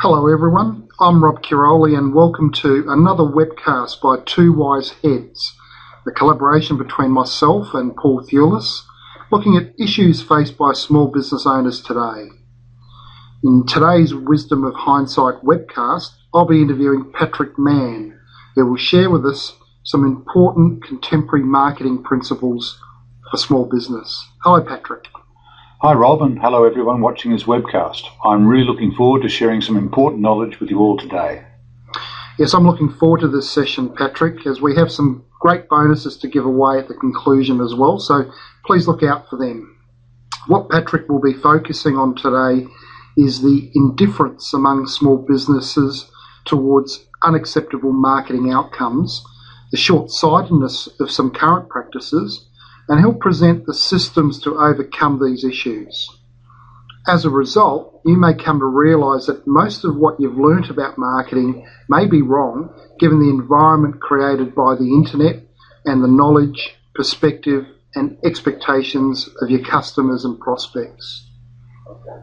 Hello everyone, I'm Rob Chiarolli and welcome to another webcast by Two Wise Heads, the collaboration between myself and Paul Thewlis, looking at issues faced by small business owners today. In today's Wisdom of Hindsight webcast, I'll be interviewing Patrick Mann, who will share with us some important contemporary marketing principles for small business. Hello Patrick. Hi Rob, and hello everyone watching this webcast. I'm really looking forward to sharing some important knowledge with you all today. Yes, I'm looking forward to this session, Patrick, as we have some great bonuses to give away at the conclusion as well, so please look out for them. What Patrick will be focusing on today is the indifference among small businesses towards unacceptable marketing outcomes, the short-sightedness of some current practices, and he'll present the systems to overcome these issues. As a result, you may come to realise that most of what you've learnt about marketing may be wrong, given the environment created by the internet and the knowledge, perspective and expectations of your customers and prospects.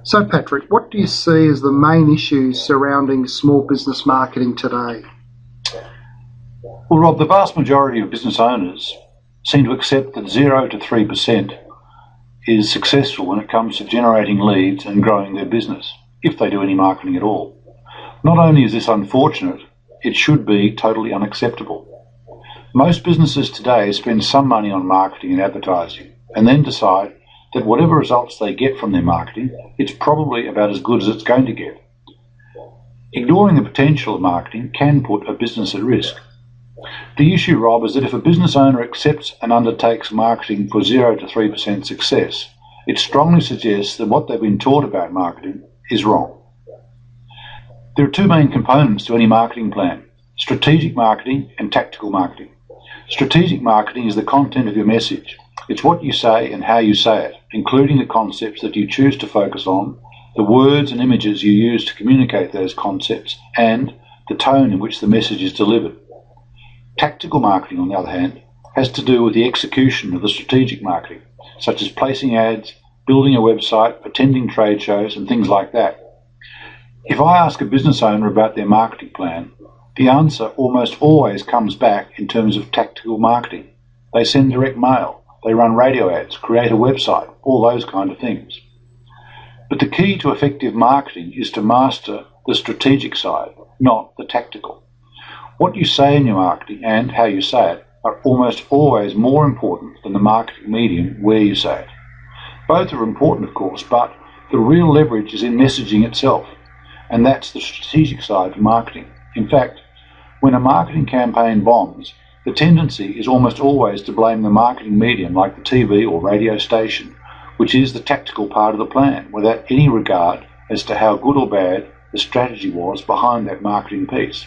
So Patrick, what do you see as the main issues surrounding small business marketing today? Well Rob, the vast majority of business owners seem to accept that 0 to 3% is successful when it comes to generating leads and growing their business, if they do any marketing at all. Not only is this unfortunate, it should be totally unacceptable. Most businesses today spend some money on marketing and advertising and then decide that whatever results they get from their marketing, it's probably about as good as it's going to get. Ignoring the potential of marketing can put a business at risk. The issue, Rob, is that if a business owner accepts and undertakes marketing for 0 to 3% success, it strongly suggests that what they've been taught about marketing is wrong. There are two main components to any marketing plan: strategic marketing and tactical marketing. Strategic marketing is the content of your message. It's what you say and how you say it, including the concepts that you choose to focus on, the words and images you use to communicate those concepts, and the tone in which the message is delivered. Tactical marketing, on the other hand, has to do with the execution of the strategic marketing, such as placing ads, building a website, attending trade shows, and things like that. If I ask a business owner about their marketing plan, the answer almost always comes back in terms of tactical marketing. They send direct mail, they run radio ads, create a website, all those kind of things. But the key to effective marketing is to master the strategic side, not the tactical. What you say in your marketing and how you say it are almost always more important than the marketing medium where you say it. Both are important, of course, but the real leverage is in messaging itself, and that's the strategic side of marketing. In fact, when a marketing campaign bombs, the tendency is almost always to blame the marketing medium like the TV or radio station, which is the tactical part of the plan, without any regard as to how good or bad the strategy was behind that marketing piece.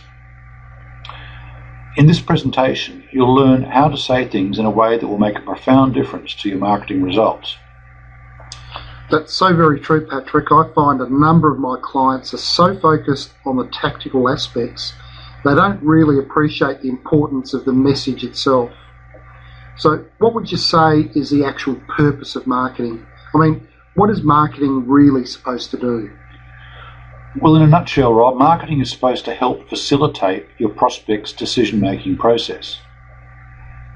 In this presentation, you'll learn how to say things in a way that will make a profound difference to your marketing results. That's so very true, Patrick. I find a number of my clients are so focused on the tactical aspects, they don't really appreciate the importance of the message itself. So what would you say is the actual purpose of marketing? I mean, what is marketing really supposed to do? Well, in a nutshell, Rob, marketing is supposed to help facilitate your prospects' decision-making process.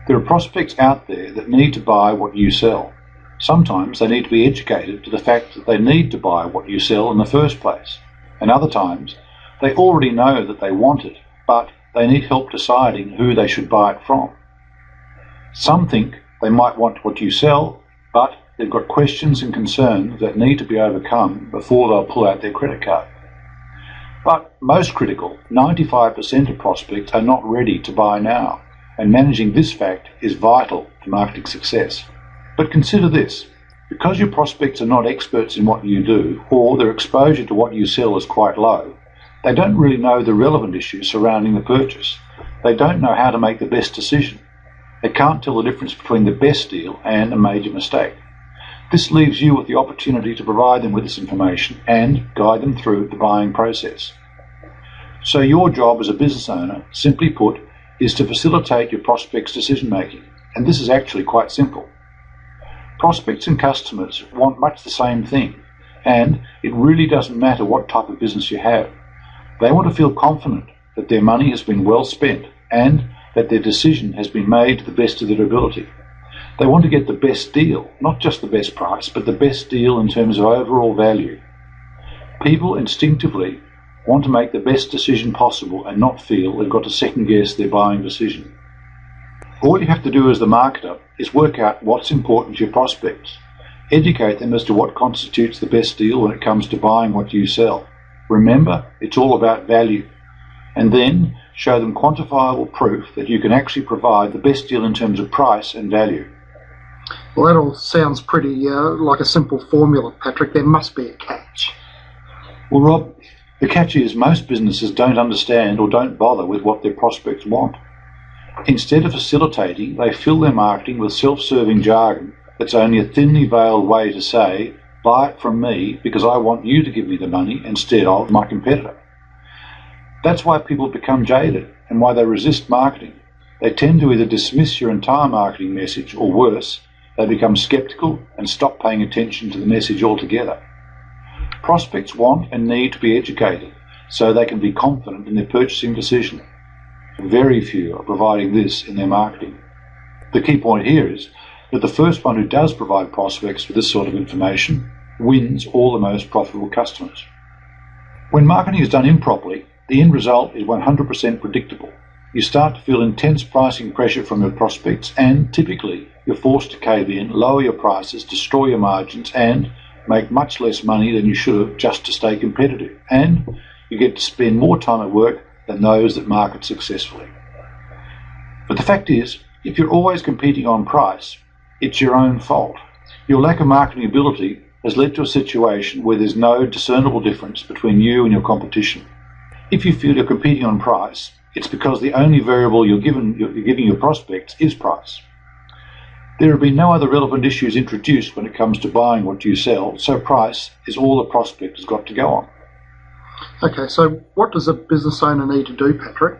There are prospects out there that need to buy what you sell. Sometimes they need to be educated to the fact that they need to buy what you sell in the first place. And other times, they already know that they want it, but they need help deciding who they should buy it from. Some think they might want what you sell, but they've got questions and concerns that need to be overcome before they'll pull out their credit card. But most critical, 95% of prospects are not ready to buy now, and managing this fact is vital to marketing success. But consider this: because your prospects are not experts in what you do, or their exposure to what you sell is quite low, they don't really know the relevant issues surrounding the purchase. They don't know how to make the best decision. They can't tell the difference between the best deal and a major mistake. This leaves you with the opportunity to provide them with this information and guide them through the buying process. So your job as a business owner, simply put, is to facilitate your prospects' decision making, and this is actually quite simple. Prospects and customers want much the same thing, and it really doesn't matter what type of business you have. They want to feel confident that their money has been well spent and that their decision has been made to the best of their ability. They want to get the best deal, not just the best price, but the best deal in terms of overall value. People instinctively want to make the best decision possible and not feel they've got to second guess their buying decision. All you have to do as the marketer is work out what's important to your prospects. Educate them as to what constitutes the best deal when it comes to buying what you sell. Remember, it's all about value. And then show them quantifiable proof that you can actually provide the best deal in terms of price and value. Well, that all sounds pretty like a simple formula, Patrick. There must be a catch. Well, Rob, the catch is most businesses don't understand or don't bother with what their prospects want. Instead of facilitating, they fill their marketing with self-serving jargon that's only a thinly veiled way to say, buy it from me because I want you to give me the money instead of my competitor. That's why people become jaded and why they resist marketing. They tend to either dismiss your entire marketing message or worse, they become skeptical and stop paying attention to the message altogether. Prospects want and need to be educated so they can be confident in their purchasing decision. Very few are providing this in their marketing. The key point here is that the first one who does provide prospects with this sort of information wins all the most profitable customers. When marketing is done improperly, the end result is 100% predictable. You start to feel intense pricing pressure from your prospects and, typically, you're forced to cave in, lower your prices, destroy your margins and make much less money than you should have just to stay competitive. And you get to spend more time at work than those that market successfully. But the fact is, if you're always competing on price, it's your own fault. Your lack of marketing ability has led to a situation where there's no discernible difference between you and your competition. If you feel you're competing on price, it's because the only variable you're giving your prospects is price. There have been no other relevant issues introduced when it comes to buying what you sell, so price is all the prospect has got to go on. Okay, so what does a business owner need to do, Patrick?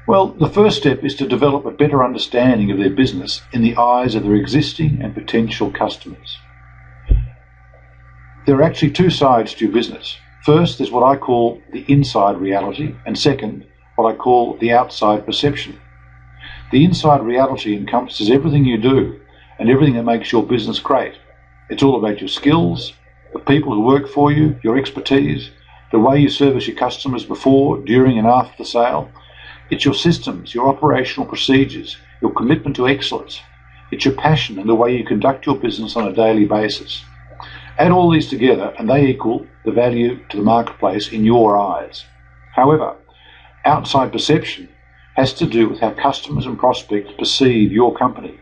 Well, the first step is to develop a better understanding of their business in the eyes of their existing and potential customers. There are actually two sides to your business. First, there's what I call the inside reality, and second, what I call the outside perception. The inside reality encompasses everything you do and everything that makes your business great. It's all about your skills, the people who work for you, your expertise, the way you service your customers before, during and after the sale. It's your systems, your operational procedures, your commitment to excellence. It's your passion and the way you conduct your business on a daily basis. Add all these together and they equal the value to the marketplace in your eyes. However, outside perception has to do with how customers and prospects perceive your company.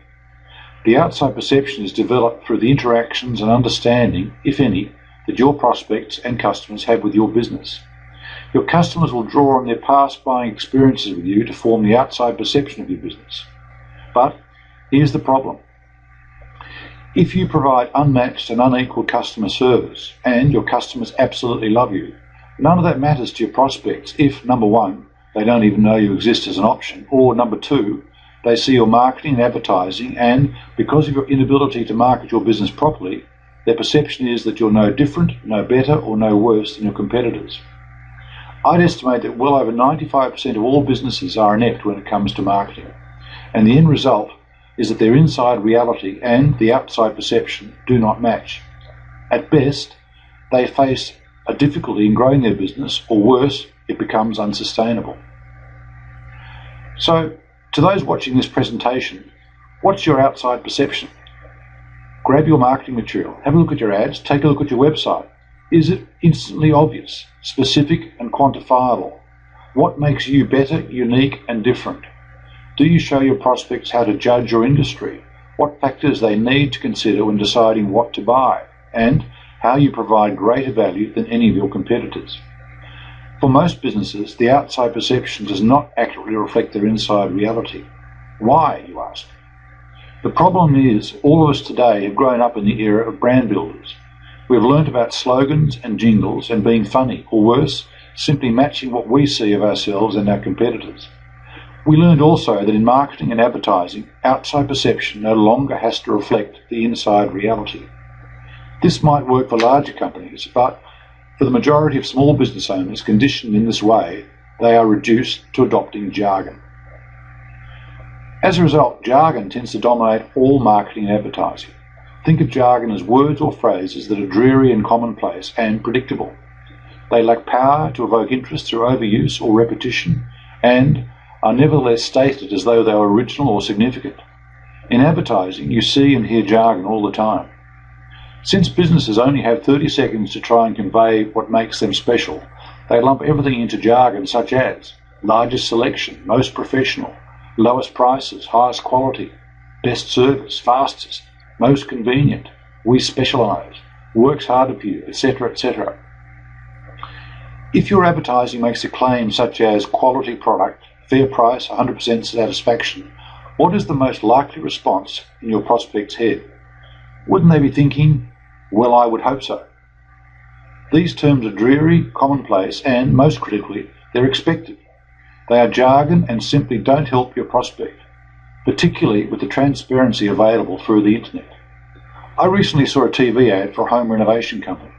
The outside perception is developed through the interactions and understanding, if any, that your prospects and customers have with your business. Your customers will draw on their past buying experiences with you to form the outside perception of your business. But here's the problem. If you provide unmatched and unequal customer service and your customers absolutely love you, none of that matters to your prospects if, number one, they don't even know you exist as an option, or number two, they see your marketing and advertising and, because of your inability to market your business properly, their perception is that you're no different, no better, or no worse than your competitors. I'd estimate that well over 95% of all businesses are inept when it comes to marketing, and the end result is that their inside reality and the outside perception do not match. At best, they face a difficulty in growing their business, or worse, it becomes unsustainable. So, to those watching this presentation, what's your outside perception? Grab your marketing material, have a look at your ads, take a look at your website. Is it instantly obvious, specific and quantifiable? What makes you better, unique and different? Do you show your prospects how to judge your industry, what factors they need to consider when deciding what to buy, and how you provide greater value than any of your competitors? For most businesses, the outside perception does not accurately reflect their inside reality. Why, you ask? The problem is, all of us today have grown up in the era of brand builders. We've learnt about slogans and jingles and being funny, or worse, simply matching what we see of ourselves and our competitors. We learned also that in marketing and advertising, outside perception no longer has to reflect the inside reality. This might work for larger companies, but For the majority of small business owners conditioned in this way, they are reduced to adopting jargon. As a result, jargon tends to dominate all marketing and advertising. Think of jargon as words or phrases that are dreary and commonplace and predictable. They lack power to evoke interest through overuse or repetition, and are nevertheless stated as though they are original or significant. In advertising, you see and hear jargon all the time. Since businesses only have 30 seconds to try and convey what makes them special, they lump everything into jargon such as largest selection, most professional, lowest prices, highest quality, best service, fastest, most convenient, we specialise, works harder for you, etc., etc. If your advertising makes a claim such as quality product, fair price, 100% satisfaction, what is the most likely response in your prospect's head? Wouldn't they be thinking, well, I would hope so? These terms are dreary, commonplace, and, most critically, they're expected. They are jargon and simply don't help your prospect, particularly with the transparency available through the internet. I recently saw a TV ad for a home renovation company.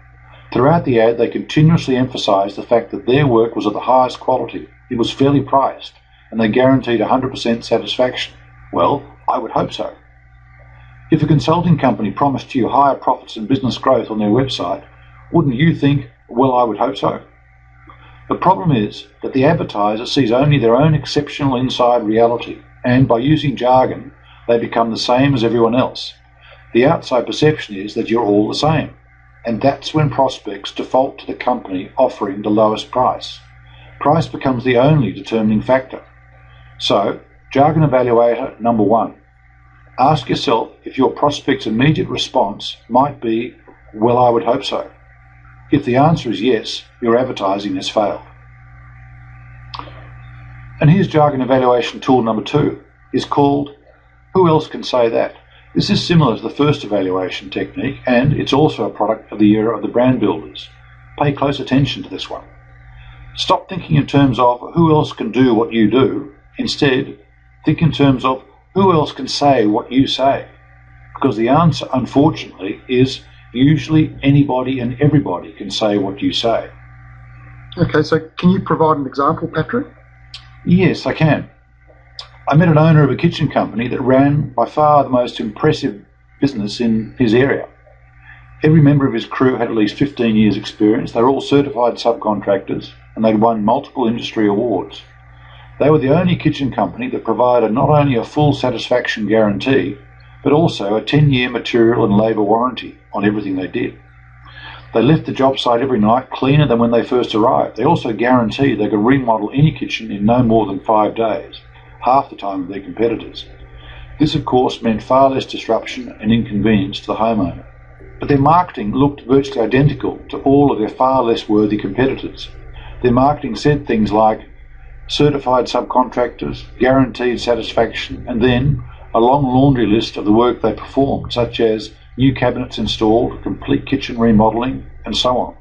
Throughout the ad, they continuously emphasised the fact that their work was of the highest quality, it was fairly priced, and they guaranteed 100% satisfaction. Well, I would hope so. If a consulting company promised you higher profits and business growth on their website, wouldn't you think, well, I would hope so? The problem is that the advertiser sees only their own exceptional inside reality, and by using jargon, they become the same as everyone else. The outside perception is that you're all the same, and that's when prospects default to the company offering the lowest price. Price becomes the only determining factor. So, Jargon Evaluator number 1. Ask yourself if your prospect's immediate response might be, well, I would hope so. If the answer is yes, your advertising has failed. And here's Jargon Evaluation tool number 2. It's called Who Else Can Say That? This is similar to the first evaluation technique, and it's also a product of the era of the brand builders. Pay close attention to this one. Stop thinking in terms of who else can do what you do. Instead, think in terms of who else can say what you say. Because the answer, unfortunately, is usually anybody and everybody can say what you say. Okay, so can you provide an example, Patrick? Yes, I can. I met an owner of a kitchen company that ran by far the most impressive business in his area. Every member of his crew had at least 15 years' experience. They were all certified subcontractors, and they'd won multiple industry awards. They were the only kitchen company that provided not only a full satisfaction guarantee, but also a 10-year material and labour warranty on everything they did. They left the job site every night cleaner than when they first arrived. They also guaranteed they could remodel any kitchen in no more than 5 days, half the time of their competitors. This, of course, meant far less disruption and inconvenience to the homeowner. But their marketing looked virtually identical to all of their far less worthy competitors. Their marketing said things like certified subcontractors, guaranteed satisfaction, and then a long laundry list of the work they performed, such as new cabinets installed, complete kitchen remodelling, and so on.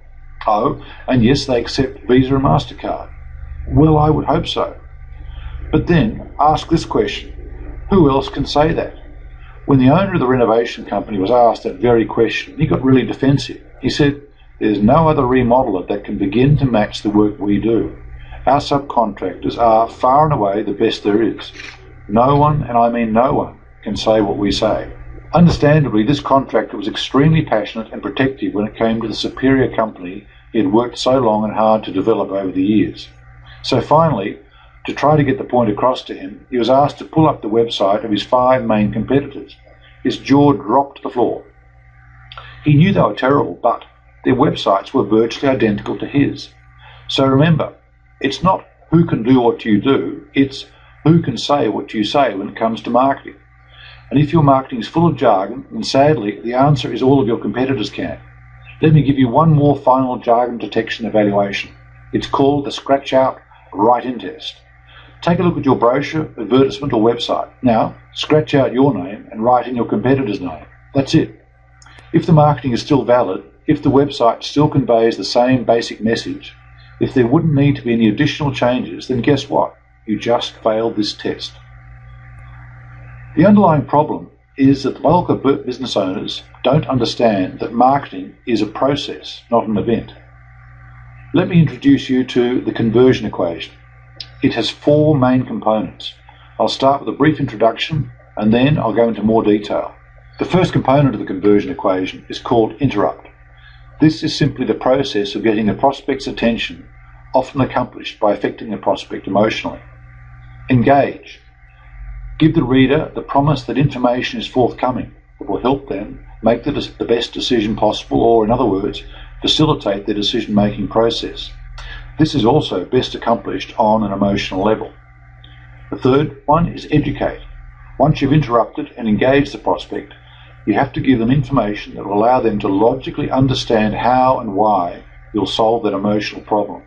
Oh, and yes, they accept Visa and MasterCard. Well, I would hope so. But then, ask this question. Who else can say that? When the owner of the renovation company was asked that very question, he got really defensive. He said, there's no other remodeler that can begin to match the work we do. Our subcontractors are far and away the best there is. No one, and I mean no one, can say what we say. Understandably, this contractor was extremely passionate and protective when it came to the superior company he had worked so long and hard to develop over the years. So finally, to try to get the point across to him, he was asked to pull up the website of his 5 main competitors. His jaw dropped to the floor. He knew they were terrible, but their websites were virtually identical to his. So remember, it's not who can do what you do, it's who can say what you say when it comes to marketing. And if your marketing is full of jargon, then sadly, the answer is all of your competitors can. Let me give you one more final jargon detection evaluation. It's called the Scratch Out, Write In test. Take a look at your brochure, advertisement or website. Now, scratch out your name and write in your competitor's name. That's it. If the marketing is still valid, if the website still conveys the same basic message, if there wouldn't need to be any additional changes, then guess what? You just failed this test. The underlying problem is that the bulk of business owners don't understand that marketing is a process, not an event. Let me introduce you to the conversion equation. It has four main components. I'll start with a brief introduction and then I'll go into more detail. The first component of the conversion equation is called interrupt. This is simply the process of getting the prospect's attention, often accomplished by affecting the prospect emotionally. Engage. Give the reader the promise that information is forthcoming that will help them make the best decision possible, or in other words, facilitate their decision-making process. This is also best accomplished on an emotional level. The third one is educate. Once you've interrupted and engaged the prospect, you have to give them information that will allow them to logically understand how and why you'll solve that emotional problem.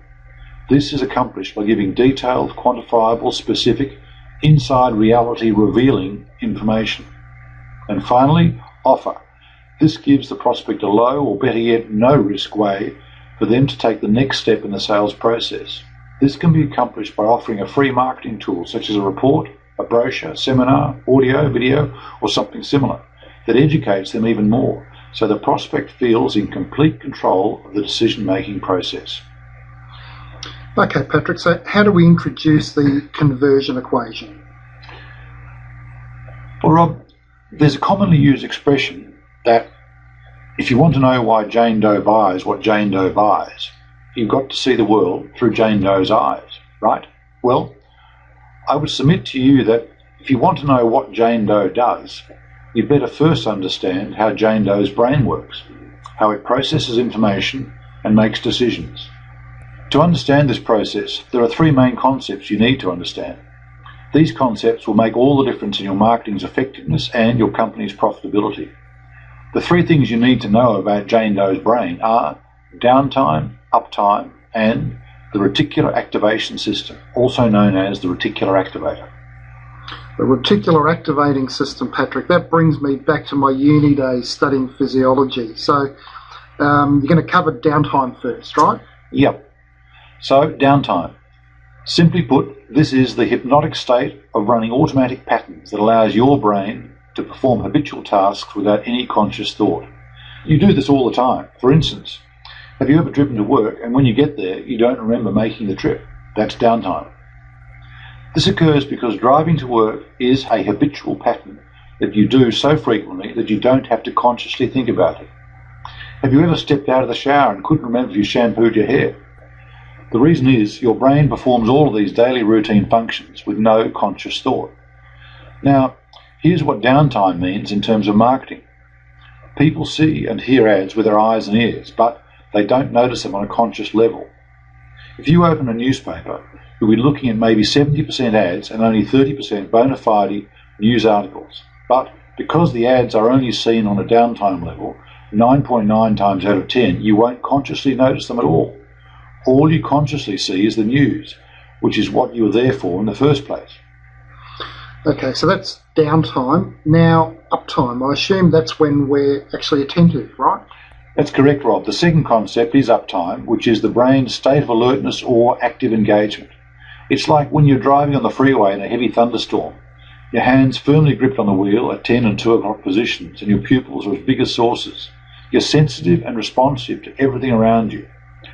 This is accomplished by giving detailed, quantifiable, specific, inside reality revealing information. And finally, offer. This gives the prospect a low, or better yet, no risk way for them to take the next step in the sales process. This can be accomplished by offering a free marketing tool such as a report, a brochure, seminar, audio, video, or something similar that educates them even more, so the prospect feels in complete control of the decision-making process. Okay, Patrick, so how do we introduce the conversion equation? Well, Rob, there's a commonly used expression that if you want to know why Jane Doe buys what Jane Doe buys, you've got to see the world through Jane Doe's eyes, right? Well, I would submit to you that if you want to know what Jane Doe does, you'd better first understand how Jane Doe's brain works, how it processes information and makes decisions. To understand this process, there are three main concepts you need to understand. These concepts will make all the difference in your marketing's effectiveness and your company's profitability. The three things you need to know about Jane Doe's brain are downtime, uptime, and the reticular activation system, also known as the reticular activator. The reticular activating system, Patrick, that brings me back to my uni days studying physiology. So you're going to cover downtime first, right? Yep. So, downtime. Simply put, this is the hypnotic state of running automatic patterns that allows your brain to perform habitual tasks without any conscious thought. You do this all the time. For instance, have you ever driven to work and when you get there you don't remember making the trip? That's downtime. This occurs because driving to work is a habitual pattern that you do so frequently that you don't have to consciously think about it. Have you ever stepped out of the shower and couldn't remember if you shampooed your hair? The reason is your brain performs all of these daily routine functions with no conscious thought. Now, here's what downtime means in terms of marketing. People see and hear ads with their eyes and ears, but they don't notice them on a conscious level. If you open a newspaper, you'll be looking at maybe 70% ads and only 30% bona fide news articles. But because the ads are only seen on a downtime level, 9.9 times out of 10, you won't consciously notice them at all. All you consciously see is the news, which is what you were there for in the first place. Okay, so that's downtime. Now, uptime. I assume that's when we're actually attentive, right? That's correct, Rob. The second concept is uptime, which is the brain's state of alertness or active engagement. It's like when you're driving on the freeway in a heavy thunderstorm. Your hands firmly gripped on the wheel at 10 and 2 o'clock positions, and your pupils are as big as saucers. You're sensitive and responsive to everything around you.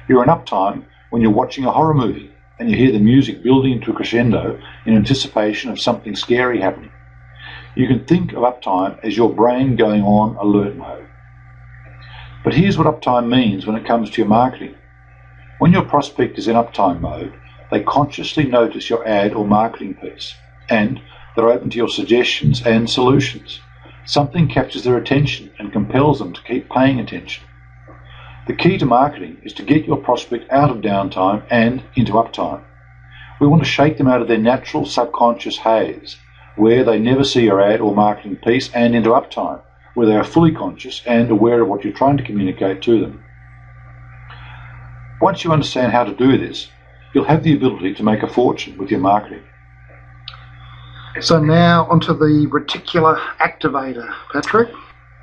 You're in uptime when you're watching a horror movie and you hear the music building to a crescendo in anticipation of something scary happening. You can think of uptime as your brain going on alert mode. But here's what uptime means when it comes to your marketing. When your prospect is in uptime mode, they consciously notice your ad or marketing piece, and they're open to your suggestions and solutions. Something captures their attention and compels them to keep paying attention. The key to marketing is to get your prospect out of downtime and into uptime. We want to shake them out of their natural subconscious haze, where they never see your ad or marketing piece, and into uptime, where they are fully conscious and aware of what you're trying to communicate to them. Once you understand how to do this, you'll have the ability to make a fortune with your marketing. So now onto the reticular activator, Patrick.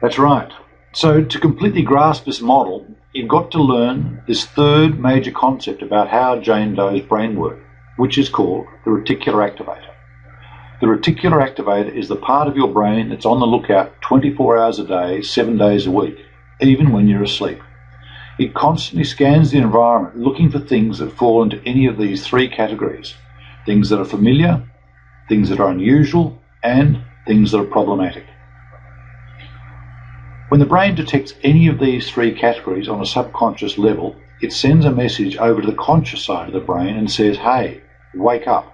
That's right. So to completely grasp this model, you've got to learn this third major concept about how Jane Doe's brain works, which is called the reticular activator. The reticular activator is the part of your brain that's on the lookout 24 hours a day, 7 days a week, even when you're asleep. It constantly scans the environment looking for things that fall into any of these three categories: things that are familiar, things that are unusual, and things that are problematic. When the brain detects any of these three categories on a subconscious level, it sends a message over to the conscious side of the brain and says, "Hey, wake up.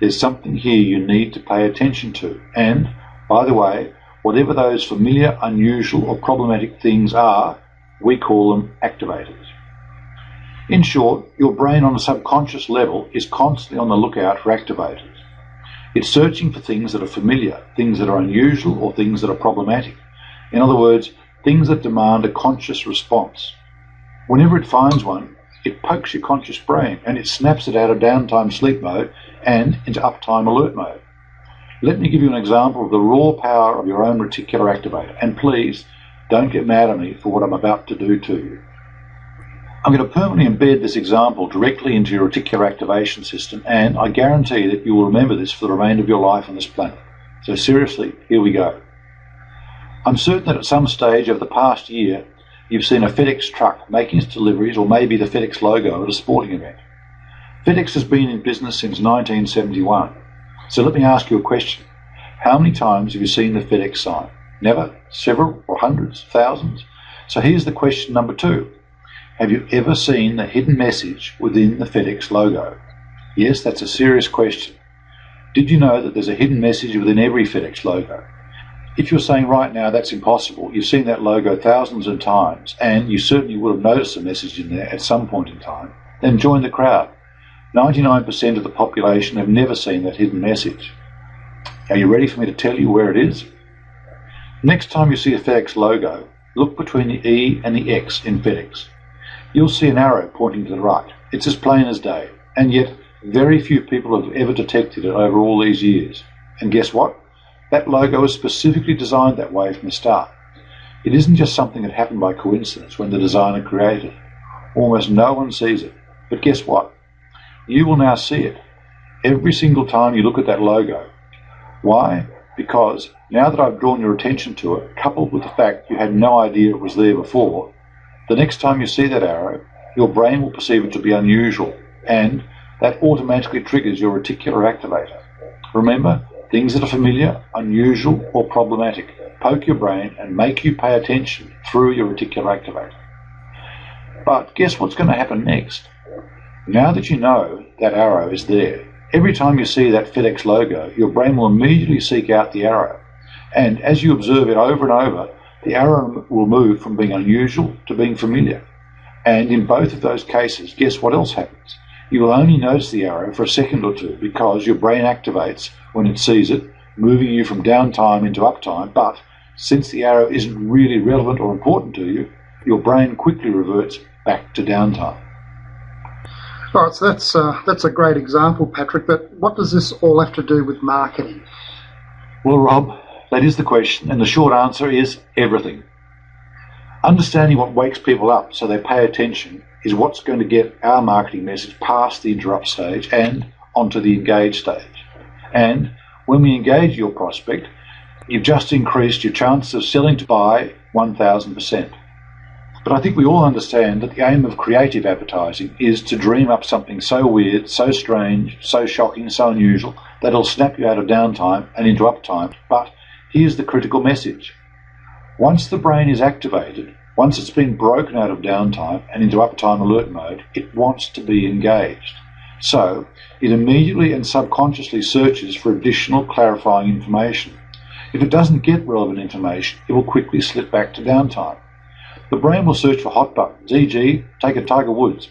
There's something here you need to pay attention to. And, by the way, whatever those familiar, unusual, or problematic things are, we call them activators." In short, your brain on a subconscious level is constantly on the lookout for activators. It's searching for things that are familiar, things that are unusual, or things that are problematic. In other words, things that demand a conscious response. Whenever it finds one, it pokes your conscious brain and it snaps it out of downtime sleep mode and into uptime alert mode. Let me give you an example of the raw power of your own reticular activator, and please don't get mad at me for what I'm about to do to you. I'm going to permanently embed this example directly into your reticular activation system, and I guarantee that you will remember this for the remainder of your life on this planet. So seriously, here we go. I'm certain that at some stage over the past year, you've seen a FedEx truck making its deliveries, or maybe the FedEx logo at a sporting event. FedEx has been in business since 1971. So let me ask you a question. How many times have you seen the FedEx sign? Never? Several? Or hundreds? Thousands? So here's the question number 2. Have you ever seen the hidden message within the FedEx logo? Yes, that's a serious question. Did you know that there's a hidden message within every FedEx logo? If you're saying right now that's impossible, you've seen that logo thousands of times, and you certainly would have noticed a message in there at some point in time, then join the crowd. 99% of the population have never seen that hidden message. Are you ready for me to tell you where it is? Next time you see a FedEx logo, look between the E and the X in FedEx. You'll see an arrow pointing to the right. It's as plain as day, and yet very few people have ever detected it over all these years. And guess what? That logo was specifically designed that way from the start. It isn't just something that happened by coincidence when the designer created it. Almost no one sees it. But guess what? You will now see it every single time you look at that logo. Why? Because now that I've drawn your attention to it, coupled with the fact you had no idea it was there before, the next time you see that arrow, your brain will perceive it to be unusual, and that automatically triggers your reticular activator. Remember, things that are familiar, unusual, or problematic poke your brain and make you pay attention through your reticular activator. But guess what's going to happen next? Now that you know that arrow is there, every time you see that FedEx logo, your brain will immediately seek out the arrow. And as you observe it over and over, the arrow will move from being unusual to being familiar. And in both of those cases, guess what else happens? You will only notice the arrow for a second or two because your brain activates when it sees it, moving you from downtime into uptime. But since the arrow isn't really relevant or important to you, your brain quickly reverts back to downtime. All right, so that's a great example, Patrick, but what does this all have to do with marketing? Well, Rob, that is the question, and the short answer is everything. Understanding what wakes people up so they pay attention is what's going to get our marketing message past the interrupt stage and onto the engage stage. And when we engage your prospect, you've just increased your chances of selling to buy 1,000%. But I think we all understand that the aim of creative advertising is to dream up something so weird, so strange, so shocking, so unusual that it'll snap you out of downtime and into uptime. But here's the critical message. Once the brain is activated, once it's been broken out of downtime and into uptime alert mode, it wants to be engaged. So it immediately and subconsciously searches for additional clarifying information. If it doesn't get relevant information, it will quickly slip back to downtime. The brain will search for hot buttons, e.g. take a Tiger Woods.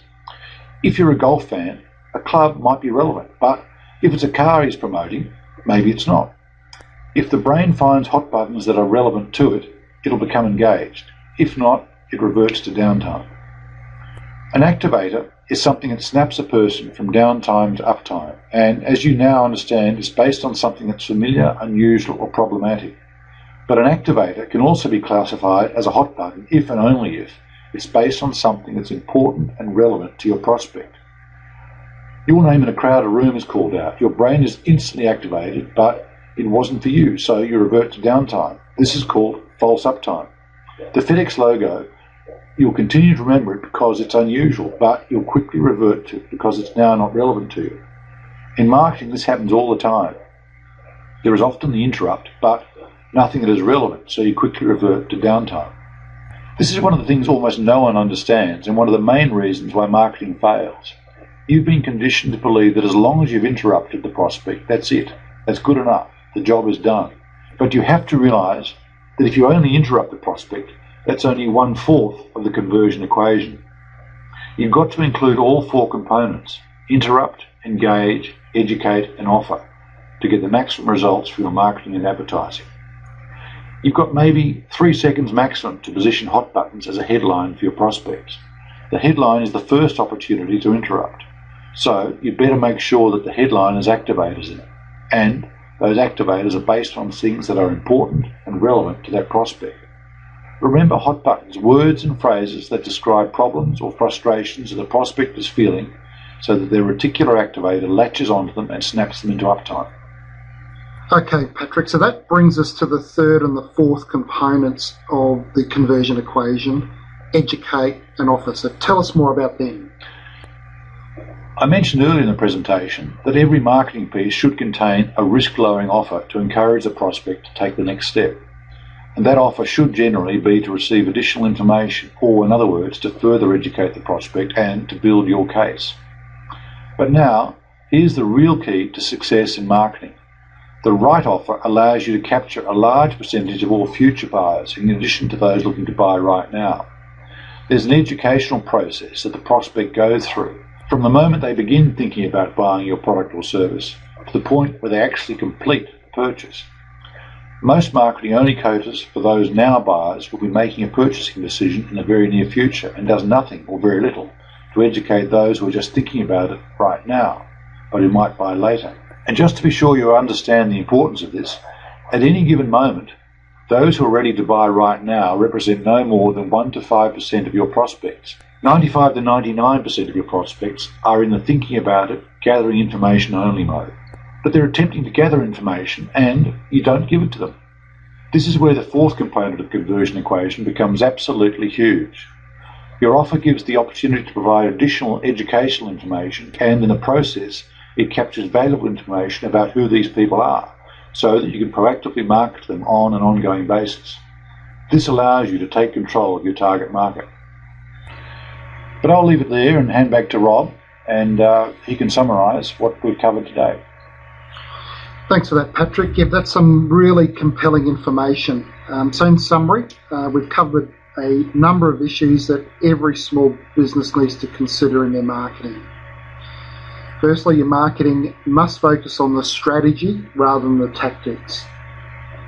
If you're a golf fan, a club might be relevant, but if it's a car he's promoting, maybe it's not. If the brain finds hot buttons that are relevant to it, it'll become engaged. If not, it reverts to downtime. An activator is something that snaps a person from downtime to uptime, and as you now understand, is based on something that's familiar, unusual, or problematic. But an activator can also be classified as a hot button if and only if it's based on something that's important and relevant to your prospect. Your name in a crowded room is called out. Your brain is instantly activated, but it wasn't for you, so you revert to downtime. This is called false uptime. The FedEx logo You'll continue to remember it because it's unusual, but you'll quickly revert to it because it's now not relevant to you. In marketing, this happens all the time. There is often the interrupt, but nothing that is relevant, so you quickly revert to downtime. This is one of the things almost no one understands, and one of the main reasons why marketing fails. You've been conditioned to believe that as long as you've interrupted the prospect, that's it. That's good enough. The job is done. But you have to realise that if you only interrupt the prospect, that's only 1/4 of the conversion equation. You've got to include all 4 components: interrupt, engage, educate and offer to get the maximum results for your marketing and advertising. You've got maybe 3 seconds maximum to position hot buttons as a headline for your prospects. The headline is the first opportunity to interrupt. So you'd better make sure that the headline has activators in it. And those activators are based on things that are important and relevant to that prospect. Remember hot buttons, words and phrases that describe problems or frustrations that the prospect is feeling so that their reticular activator latches onto them and snaps them into uptime. Okay, Patrick, so that brings us to the third and the fourth components of the conversion equation: educate and offer. So tell us more about them. I mentioned earlier in the presentation that every marketing piece should contain a risk-lowering offer to encourage the prospect to take the next step. And that offer should generally be to receive additional information, or in other words, to further educate the prospect and to build your case. But now, here's the real key to success in marketing. The right offer allows you to capture a large percentage of all future buyers, in addition to those looking to buy right now. There's an educational process that the prospect goes through, from the moment they begin thinking about buying your product or service, to the point where they actually complete the purchase. Most marketing only caters for those now buyers who will be making a purchasing decision in the very near future and does nothing or very little to educate those who are just thinking about it right now, but who might buy later. And just to be sure you understand the importance of this, at any given moment, those who are ready to buy right now represent no more than 1 to 5% of your prospects. 95 to 99% of your prospects are in the thinking about it, gathering information only mode. But they're attempting to gather information and you don't give it to them. This is where the fourth component of the conversion equation becomes absolutely huge. Your offer gives the opportunity to provide additional educational information, and in the process, it captures valuable information about who these people are, so that you can proactively market them on an ongoing basis. This allows you to take control of your target market. But I'll leave it there and hand back to Rob, and he can summarise what we've covered today. Thanks for that, Patrick. Yeah, that's some really compelling information. So in summary, we've covered a number of issues that every small business needs to consider in their marketing. Firstly, your marketing must focus on the strategy rather than the tactics.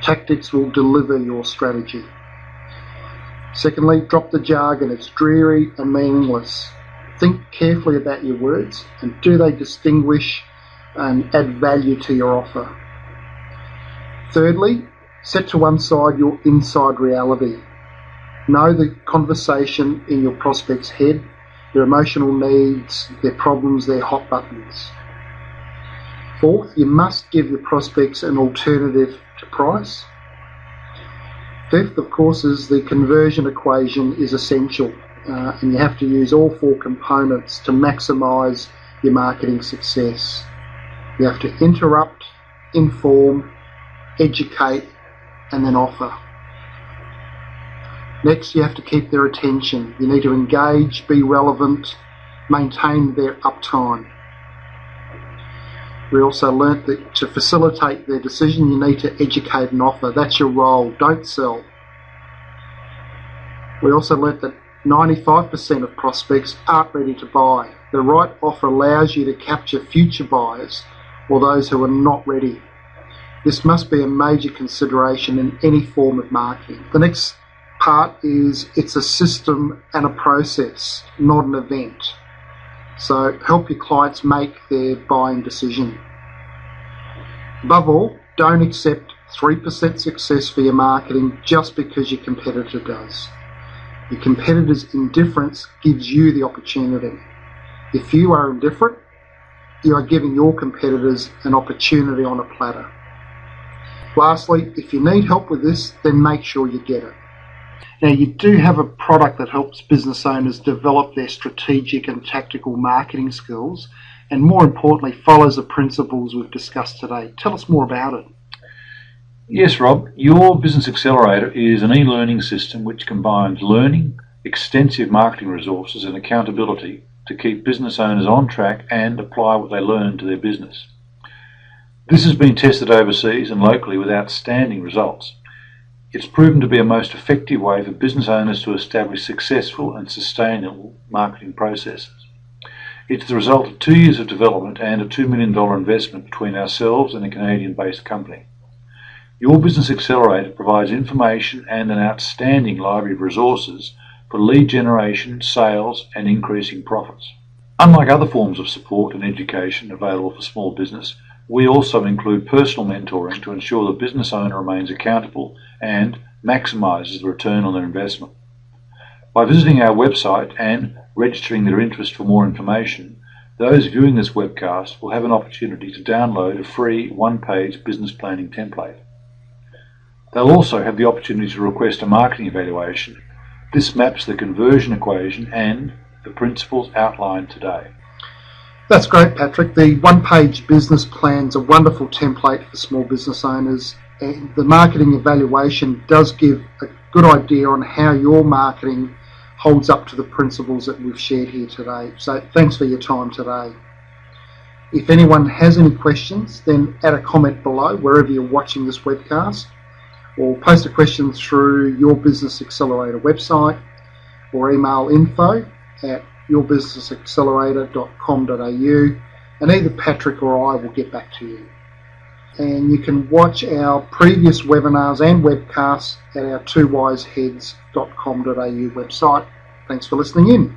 Tactics will deliver your strategy. Secondly, drop the jargon. It's dreary and meaningless. Think carefully about your words and do they distinguish and add value to your offer. Thirdly, set to one side your inside reality. Know the conversation in your prospect's head, their emotional needs, their problems, their hot buttons. Fourth, you must give your prospects an alternative to price. Fifth, of course, is the conversion equation is essential, and you have to use all 4 components to maximise your marketing success. You have to interrupt, inform, educate, and then offer. Next, you have to keep their attention. You need to engage, be relevant, maintain their uptime. We also learnt that to facilitate their decision, you need to educate and offer. That's your role. Don't sell. We also learnt that 95% of prospects aren't ready to buy. The right offer allows you to capture future buyers or those who are not ready. This must be a major consideration in any form of marketing. The next part is it's a system and a process, not an event. So help your clients make their buying decision. Above all, don't accept 3% success for your marketing just because your competitor does. Your competitor's indifference gives you the opportunity. If you are indifferent, you are giving your competitors an opportunity on a platter. Lastly, if you need help with this, then make sure you get it. Now, you do have a product that helps business owners develop their strategic and tactical marketing skills, and more importantly, follows the principles we've discussed today. Tell us more about it. Yes, Rob. Your Business Accelerator is an e-learning system which combines learning, extensive marketing resources and accountability to keep business owners on track and apply what they learn to their business. This has been tested overseas and locally with outstanding results. It's proven to be a most effective way for business owners to establish successful and sustainable marketing processes. It's the result of 2 years of development and a $2 million investment between ourselves and a Canadian-based company. Your Business Accelerator provides information and an outstanding library of resources for lead generation, sales, and increasing profits. Unlike other forms of support and education available for small business, we also include personal mentoring to ensure the business owner remains accountable and maximises the return on their investment. By visiting our website and registering their interest for more information, those viewing this webcast will have an opportunity to download a free one-page business planning template. They'll also have the opportunity to request a marketing evaluation. This maps the conversion equation and the principles outlined today. That's great, Patrick. The one-page business plan's a wonderful template for small business owners, and the marketing evaluation does give a good idea on how your marketing holds up to the principles that we've shared here today. So thanks for your time today. If anyone has any questions, then add a comment below wherever you're watching this webcast, or post a question through your Business Accelerator website, or email info@yourbusinessaccelerator.com.au, and either Patrick or I will get back to you. And you can watch our previous webinars and webcasts at our twowiseheads.com.au website. Thanks for listening in.